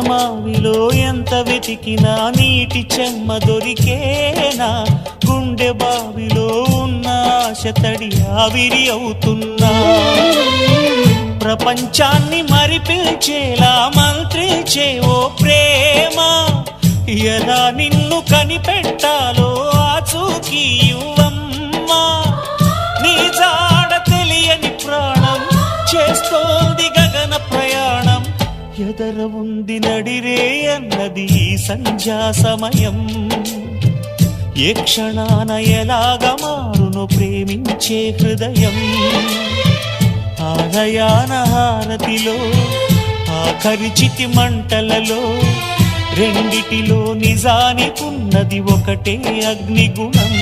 మావిలో ఎంత వెతికినా నీటి చెమ్మ దొరికేనా, గుండె బావిలో ఉన్న ఆశ తడి ఆవిరి అవుతున్నా, ప్రపంచాన్ని మరిపించేలా మంత్రించే ఓ ప్రేమ, ఎలా నిన్ను కనిపెట్టాలో ఆచూకీ ఇవ్వమ్మా, నీ జాడ తెలియని ప్రాణం చేస్తోంది గగన ప్రయాణం, ఎదర ఉంది నడిరే అన్నది ఈ సంధ్యా సమయం, ఏ క్షణాన ఎలాగ మారును ప్రేమించే హృదయం, ఆలయాన హారతిలో ఆఖరి చితి మంటలలో రెండిటిలో నిజానికున్నది ఒకటే అగ్నిగుణం.